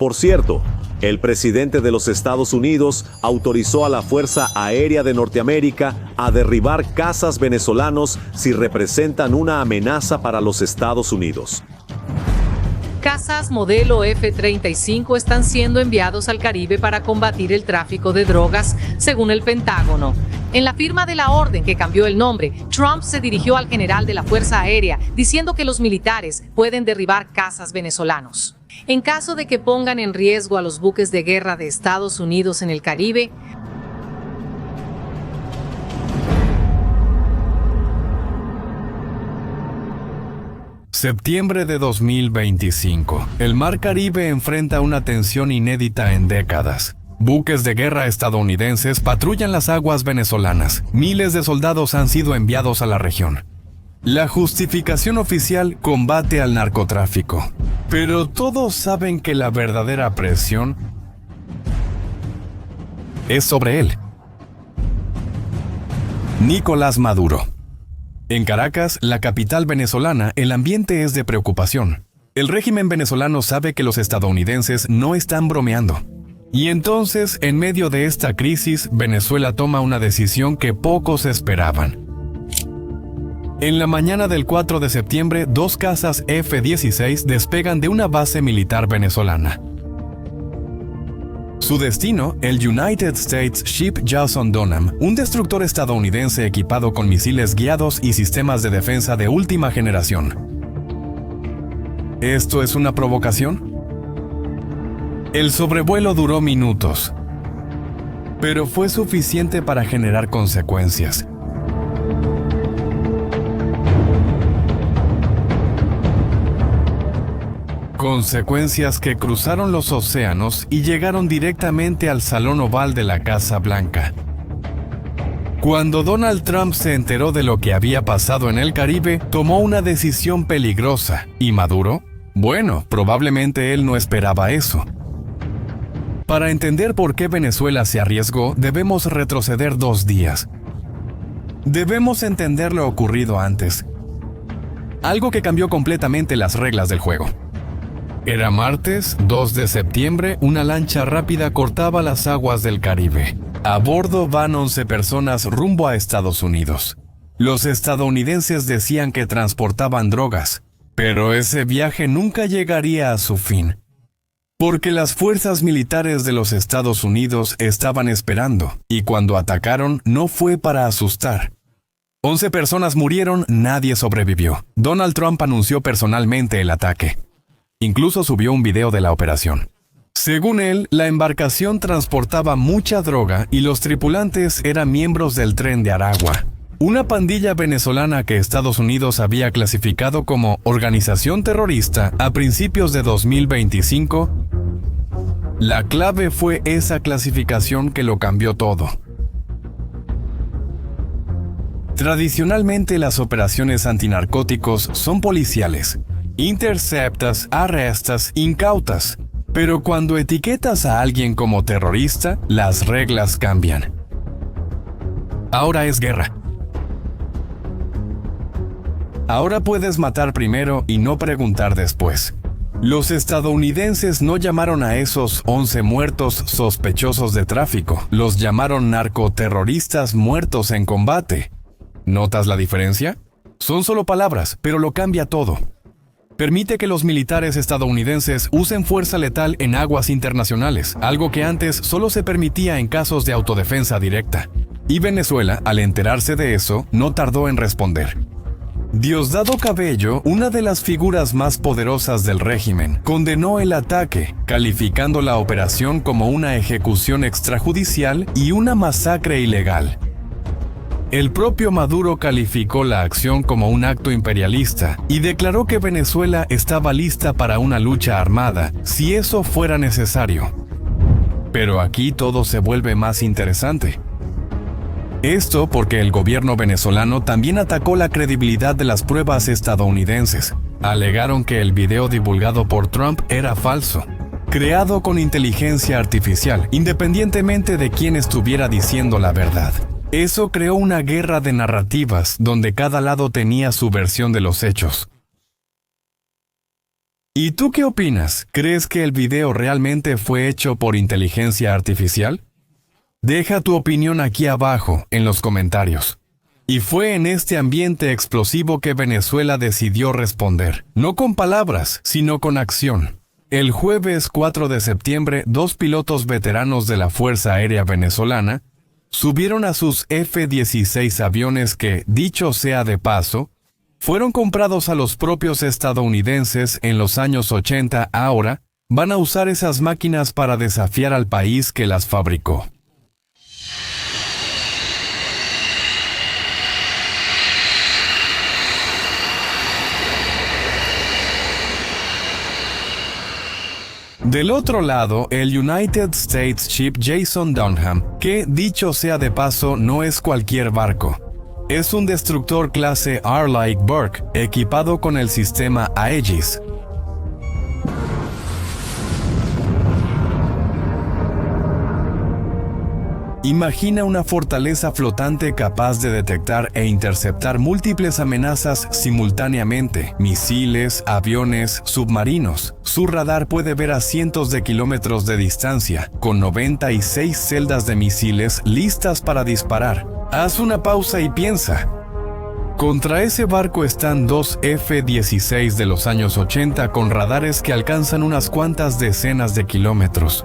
Por cierto, el presidente de los Estados Unidos autorizó a la Fuerza Aérea de Norteamérica a derribar cazas venezolanos si representan una amenaza para los Estados Unidos. Cazas modelo F-35 están siendo enviados al Caribe para combatir el tráfico de drogas, según el Pentágono. En la firma de la orden que cambió el nombre, Trump se dirigió al general de la Fuerza Aérea diciendo que los militares pueden derribar cazas venezolanos. En caso de que pongan en riesgo a los buques de guerra de Estados Unidos en el Caribe, Septiembre de 2025. El Mar Caribe enfrenta una tensión inédita en décadas. Buques de guerra estadounidenses patrullan las aguas venezolanas. Miles de soldados han sido enviados a la región. La justificación oficial: combate al narcotráfico. Pero todos saben que la verdadera presión es sobre él. Nicolás Maduro. En Caracas, la capital venezolana, el ambiente es de preocupación. El régimen venezolano sabe que los estadounidenses no están bromeando. Y entonces, en medio de esta crisis, Venezuela toma una decisión que pocos esperaban. En la mañana del 4 de septiembre, 2 cazas F-16 despegan de una base militar venezolana. Su destino, el United States Ship Jason Dunham, un destructor estadounidense equipado con misiles guiados y sistemas de defensa de última generación. ¿Esto es una provocación? El sobrevuelo duró minutos, pero fue suficiente para generar consecuencias. Consecuencias que cruzaron los océanos y llegaron directamente al Salón Oval de la Casa Blanca. Cuando Donald Trump se enteró de lo que había pasado en el Caribe, tomó una decisión peligrosa. ¿Y Maduro? Bueno, probablemente él no esperaba eso. Para entender por qué Venezuela se arriesgó, debemos retroceder 2 días. Debemos entender lo ocurrido antes. Algo que cambió completamente las reglas del juego. Era martes, 2 de septiembre, una lancha rápida cortaba las aguas del Caribe. A bordo van 11 personas rumbo a Estados Unidos. Los estadounidenses decían que transportaban drogas, pero ese viaje nunca llegaría a su fin, porque las fuerzas militares de los Estados Unidos estaban esperando, y cuando atacaron no fue para asustar. 11 personas murieron, nadie sobrevivió. Donald Trump anunció personalmente el ataque. Incluso subió un video de la operación. Según él, la embarcación transportaba mucha droga y los tripulantes eran miembros del Tren de Aragua, una pandilla venezolana que Estados Unidos había clasificado como organización terrorista a principios de 2025. La clave fue esa clasificación que lo cambió todo. Tradicionalmente las operaciones antinarcóticos son policiales. Interceptas, arrestas, incautas. Pero cuando etiquetas a alguien como terrorista, las reglas cambian. Ahora es guerra. Ahora puedes matar primero y no preguntar después. Los estadounidenses no llamaron a esos 11 muertos sospechosos de tráfico. Los llamaron narcoterroristas muertos en combate. ¿Notas la diferencia? Son solo palabras, pero lo cambia todo. Permite que los militares estadounidenses usen fuerza letal en aguas internacionales, algo que antes solo se permitía en casos de autodefensa directa. Y Venezuela, al enterarse de eso, no tardó en responder. Diosdado Cabello, una de las figuras más poderosas del régimen, condenó el ataque, calificando la operación como una ejecución extrajudicial y una masacre ilegal. El propio Maduro calificó la acción como un acto imperialista y declaró que Venezuela estaba lista para una lucha armada si eso fuera necesario. Pero aquí todo se vuelve más interesante. Esto porque el gobierno venezolano también atacó la credibilidad de las pruebas estadounidenses. Alegaron que el video divulgado por Trump era falso, creado con inteligencia artificial, independientemente de quién estuviera diciendo la verdad. Eso creó una guerra de narrativas donde cada lado tenía su versión de los hechos. ¿Y tú qué opinas? ¿Crees que el video realmente fue hecho por inteligencia artificial? Deja tu opinión aquí abajo, en los comentarios. Y fue en este ambiente explosivo que Venezuela decidió responder, no con palabras, sino con acción. El jueves 4 de septiembre, 2 pilotos veteranos de la Fuerza Aérea Venezolana subieron a sus F-16 aviones que, dicho sea de paso, fueron comprados a los propios estadounidenses en los años 80. Ahora van a usar esas máquinas para desafiar al país que las fabricó. Del otro lado, el United States Ship Jason Dunham, que, dicho sea de paso, no es cualquier barco. Es un destructor clase Arleigh Burke, equipado con el sistema Aegis. Imagina una fortaleza flotante capaz de detectar e interceptar múltiples amenazas simultáneamente, misiles, aviones, submarinos. Su radar puede ver a cientos de kilómetros de distancia, con 96 celdas de misiles listas para disparar. Haz una pausa y piensa. Contra ese barco están 2 F-16 de los años 80 con radares que alcanzan unas cuantas decenas de kilómetros.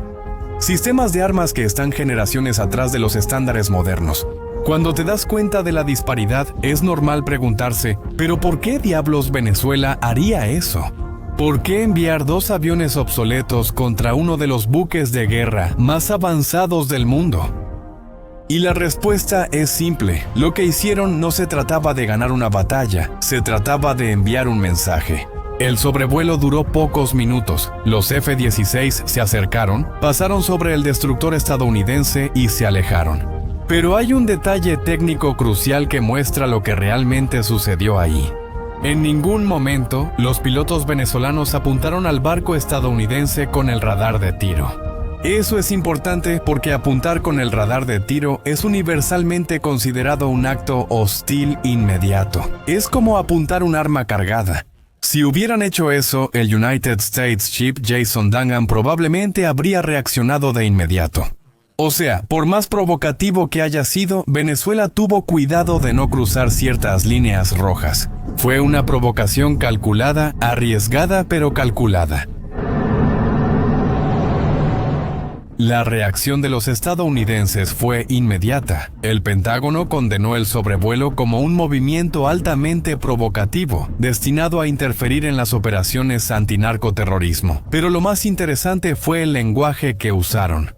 Sistemas de armas que están generaciones atrás de los estándares modernos. Cuando te das cuenta de la disparidad, es normal preguntarse, ¿pero por qué diablos Venezuela haría eso? ¿Por qué enviar 2 aviones obsoletos contra uno de los buques de guerra más avanzados del mundo? Y la respuesta es simple. Lo que hicieron no se trataba de ganar una batalla, se trataba de enviar un mensaje. El sobrevuelo duró pocos minutos. Los F-16 se acercaron, pasaron sobre el destructor estadounidense y se alejaron. Pero hay un detalle técnico crucial que muestra lo que realmente sucedió ahí. En ningún momento, los pilotos venezolanos apuntaron al barco estadounidense con el radar de tiro. Eso es importante porque apuntar con el radar de tiro es universalmente considerado un acto hostil inmediato. Es como apuntar un arma cargada. Si hubieran hecho eso, el United States Ship Jason Dunham probablemente habría reaccionado de inmediato. O sea, por más provocativo que haya sido, Venezuela tuvo cuidado de no cruzar ciertas líneas rojas. Fue una provocación calculada, arriesgada pero calculada. La reacción de los estadounidenses fue inmediata. El Pentágono condenó el sobrevuelo como un movimiento altamente provocativo, destinado a interferir en las operaciones antinarcoterrorismo. Pero lo más interesante fue el lenguaje que usaron.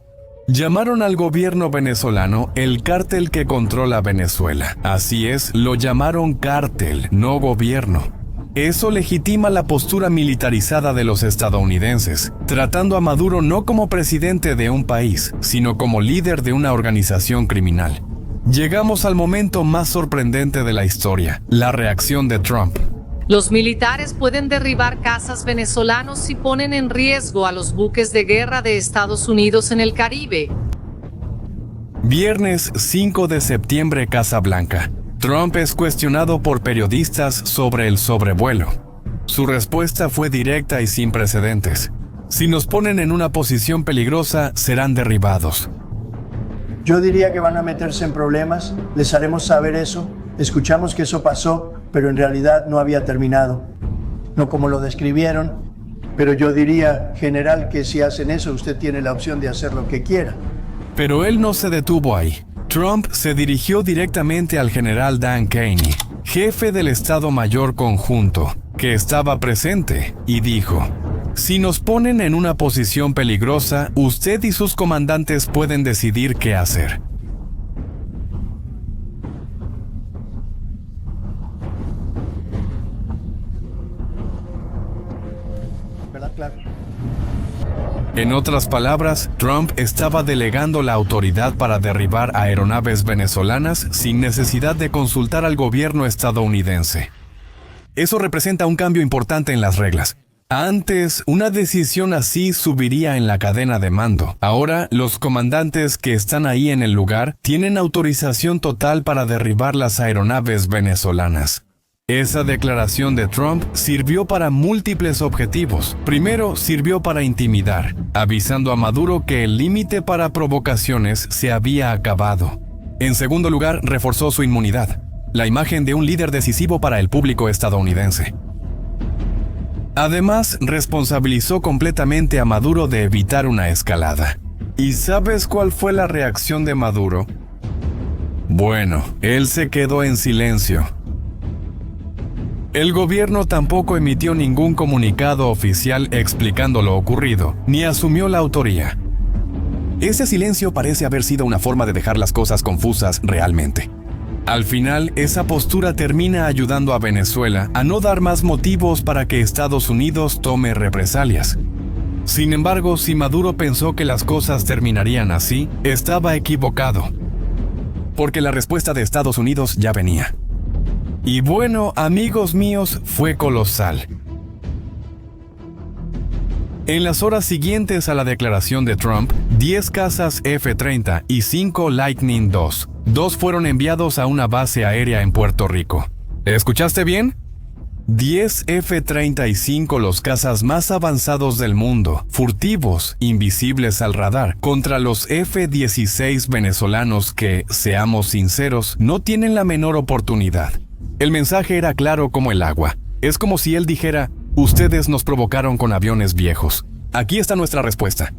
Llamaron al gobierno venezolano el cártel que controla Venezuela. Así es, lo llamaron cártel, no gobierno. Eso legitima la postura militarizada de los estadounidenses, tratando a Maduro no como presidente de un país, sino como líder de una organización criminal. Llegamos al momento más sorprendente de la historia, la reacción de Trump. Los militares pueden derribar cazas venezolanos si ponen en riesgo a los buques de guerra de Estados Unidos en el Caribe. Viernes 5 de septiembre, Casa Blanca. Trump es cuestionado por periodistas sobre el sobrevuelo. Su respuesta fue directa y sin precedentes. Si nos ponen en una posición peligrosa, serán derribados. Yo diría que van a meterse en problemas, les haremos saber eso. Escuchamos que eso pasó, pero en realidad no había terminado. No como lo describieron, pero yo diría, general, que si hacen eso, usted tiene la opción de hacer lo que quiera. Pero él no se detuvo ahí. Trump se dirigió directamente al general Dan Kenney, jefe del Estado Mayor Conjunto, que estaba presente, y dijo: si nos ponen en una posición peligrosa, usted y sus comandantes pueden decidir qué hacer. ¿Verdad? Claro. En otras palabras, Trump estaba delegando la autoridad para derribar aeronaves venezolanas sin necesidad de consultar al gobierno estadounidense. Eso representa un cambio importante en las reglas. Antes, una decisión así subiría en la cadena de mando. Ahora, los comandantes que están ahí en el lugar tienen autorización total para derribar las aeronaves venezolanas. Esa declaración de Trump sirvió para múltiples objetivos. Primero, sirvió para intimidar, avisando a Maduro que el límite para provocaciones se había acabado. En segundo lugar, reforzó su inmunidad, la imagen de un líder decisivo para el público estadounidense. Además, responsabilizó completamente a Maduro de evitar una escalada. ¿Y sabes cuál fue la reacción de Maduro? Bueno, él se quedó en silencio. El gobierno tampoco emitió ningún comunicado oficial explicando lo ocurrido, ni asumió la autoría. Ese silencio parece haber sido una forma de dejar las cosas confusas realmente. Al final, esa postura termina ayudando a Venezuela a no dar más motivos para que Estados Unidos tome represalias. Sin embargo, si Maduro pensó que las cosas terminarían así, estaba equivocado. Porque la respuesta de Estados Unidos ya venía. Y bueno, amigos míos, fue colosal. En las horas siguientes a la declaración de Trump, 10 cazas F-30 y 5 Lightning II fueron enviados a una base aérea en Puerto Rico. ¿Escuchaste bien? 10 F-35, los cazas más avanzados del mundo, furtivos, invisibles al radar, contra los F-16 venezolanos que, seamos sinceros, no tienen la menor oportunidad. El mensaje era claro como el agua. Es como si él dijera: ustedes nos provocaron con aviones viejos. Aquí está nuestra respuesta.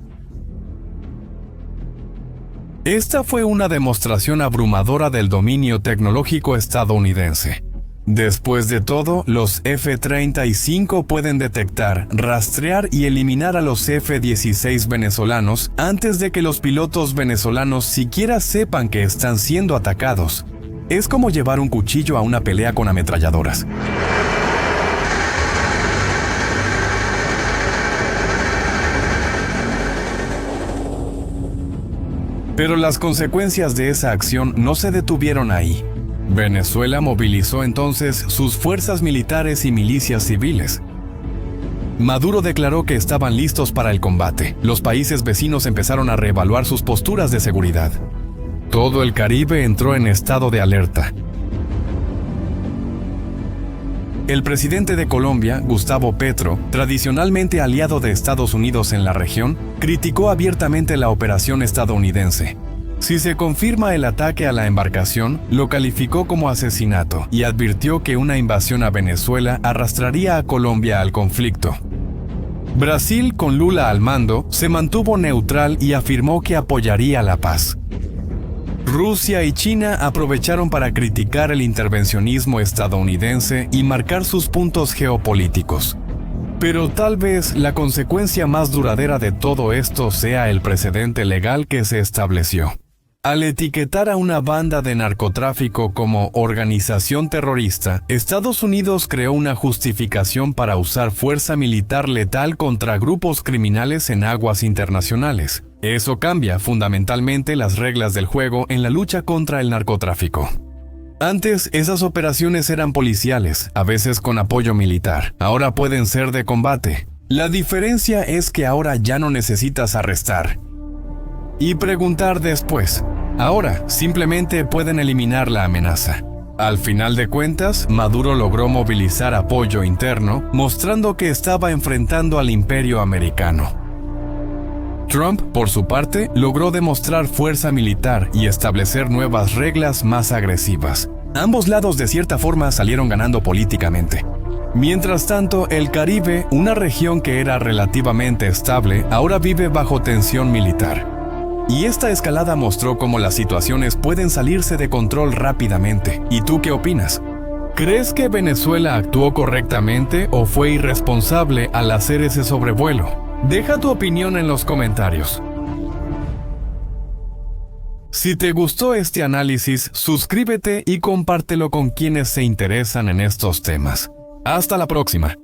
Esta fue una demostración abrumadora del dominio tecnológico estadounidense. Después de todo, los F-35 pueden detectar, rastrear y eliminar a los F-16 venezolanos antes de que los pilotos venezolanos siquiera sepan que están siendo atacados. Es como llevar un cuchillo a una pelea con ametralladoras. Pero las consecuencias de esa acción no se detuvieron ahí. Venezuela movilizó entonces sus fuerzas militares y milicias civiles. Maduro declaró que estaban listos para el combate. Los países vecinos empezaron a reevaluar sus posturas de seguridad. Todo el Caribe entró en estado de alerta. El presidente de Colombia, Gustavo Petro, tradicionalmente aliado de Estados Unidos en la región, criticó abiertamente la operación estadounidense. Si se confirma el ataque a la embarcación, lo calificó como asesinato y advirtió que una invasión a Venezuela arrastraría a Colombia al conflicto. Brasil, con Lula al mando, se mantuvo neutral y afirmó que apoyaría la paz. Rusia y China aprovecharon para criticar el intervencionismo estadounidense y marcar sus puntos geopolíticos. Pero tal vez la consecuencia más duradera de todo esto sea el precedente legal que se estableció. Al etiquetar a una banda de narcotráfico como organización terrorista, Estados Unidos creó una justificación para usar fuerza militar letal contra grupos criminales en aguas internacionales. Eso cambia fundamentalmente las reglas del juego en la lucha contra el narcotráfico. Antes, esas operaciones eran policiales, a veces con apoyo militar. Ahora pueden ser de combate. La diferencia es que ahora ya no necesitas arrestar y preguntar después. Ahora, simplemente pueden eliminar la amenaza. Al final de cuentas, Maduro logró movilizar apoyo interno, mostrando que estaba enfrentando al imperio americano. Trump, por su parte, logró demostrar fuerza militar y establecer nuevas reglas más agresivas. Ambos lados de cierta forma salieron ganando políticamente. Mientras tanto, el Caribe, una región que era relativamente estable, ahora vive bajo tensión militar. Y esta escalada mostró cómo las situaciones pueden salirse de control rápidamente. ¿Y tú qué opinas? ¿Crees que Venezuela actuó correctamente o fue irresponsable al hacer ese sobrevuelo? Deja tu opinión en los comentarios. Si te gustó este análisis, suscríbete y compártelo con quienes se interesan en estos temas. Hasta la próxima.